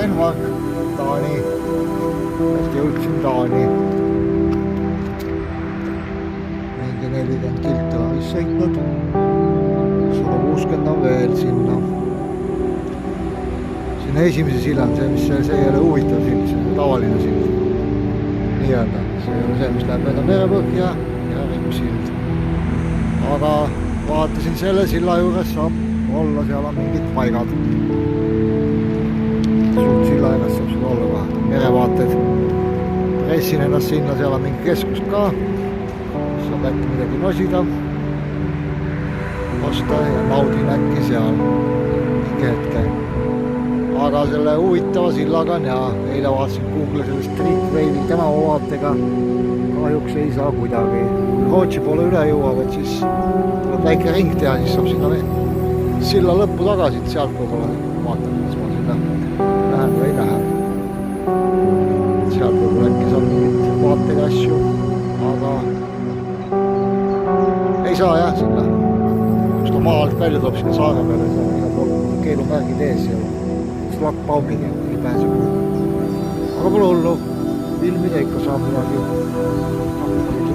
Denmark, Taani. Hästi jõudsin Taani. Mingi 40 kilti olen vist sõitnud. 160 on veel sinna. Sinna esimese silla on see, mis see ei ole huvitav sild, see on tavaline sild. Nii-öelda. See ei ole see, mis läheb mööda merepõhja ja ringsild. Aga vaatasin selle silla juures saab olla, seal on mingid paigad. Suurt silla ennast saab seal olla vahe. Merevaated. Pressin ennast sinna, seal on mingi keskus ka. Saab äkki midagi nosida. Osta ja naudin äkki seal mingi hetke. Aga selle huvitava sillaga on ja eile vaatasin Google sellest Street Wave'i tänavavaatega. Kahjuks ei saa kuidagi. Kui Rootsi poole üle jõuab, et siis tuleb väike ring teha, siis saab sinna silla lõppu tagasi, et sealt võib-olla vaatan, kas ma sinna lähen või ei lähe. Sealt võib-olla äkki saab mingit vaatega asju, aga ei saa jah sinna. Kus ta maa alt välja tuleb sinna saare peale, seal on igal pool keelumärgid ees ja slakkpaugid ei pääse. Aga pole hullu, filmida ikka saab midagi.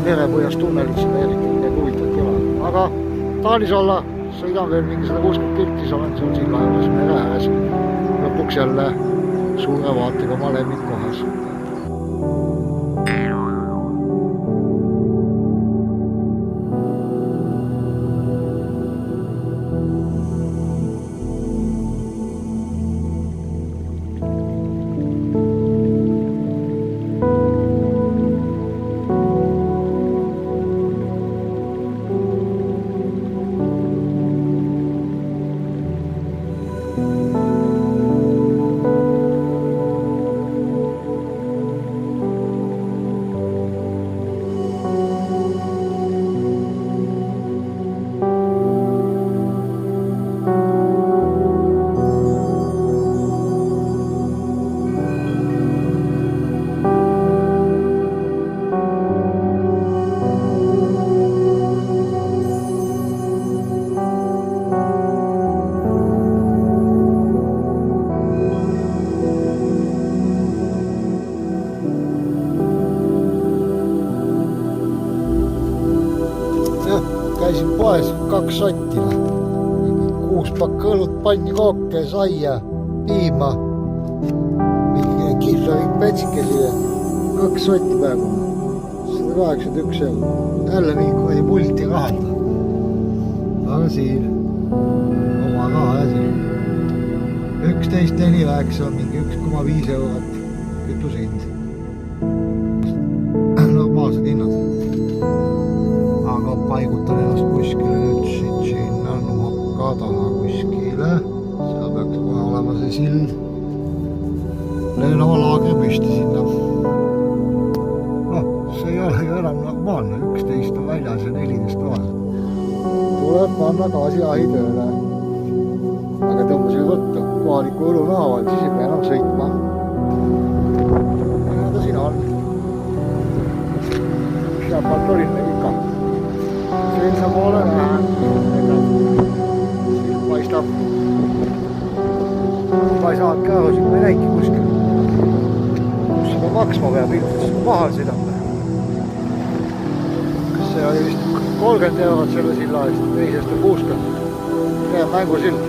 Merepõhjas tunnelit sinna eriti midagi huvitavat ei ole. Aga Taanis olla, sõidan veel mingi 160 kilti, siis olen seal silla juures mere ääres. Lõpuks jälle suure vaatega oma lemmikkohas. Käisin poes 2 sotti. 6 pakka õlut, panni kooke, saia, piima. Mingi kihlavik petsikesi ja 2 sotti praegu. 181 €. Jälle mingi kuradi pulti rahata. Aga siin oma raha ja siin. 11,49 on mingi 1,5 € kütusehind. Normaalsed hinnad. Aga paigutan ennast kuskile nüüd sinna nurka taha kuskile. Seal peaks kohe olema see sild. Löön oma laagri püsti sinna. See ei ole ju enam normaalne. 11 on väljas ja 14 toas. Tuleb panna gaasiahi tööle. Aga tõmbasin võtta kohaliku õlu naavalt, siis ei pea enam sõitma. Ja ta siin on. Seapalt olin meil ikka. Sinna poole lähen. Siin paistab. Ma ei saanud ka aru, siin ma ei näiki kuskil. Kus seda maksma peab ilmselt, kui mahal sõidab. See oli vist 30 € selle silla eest, teisest on 60. See on mängusild.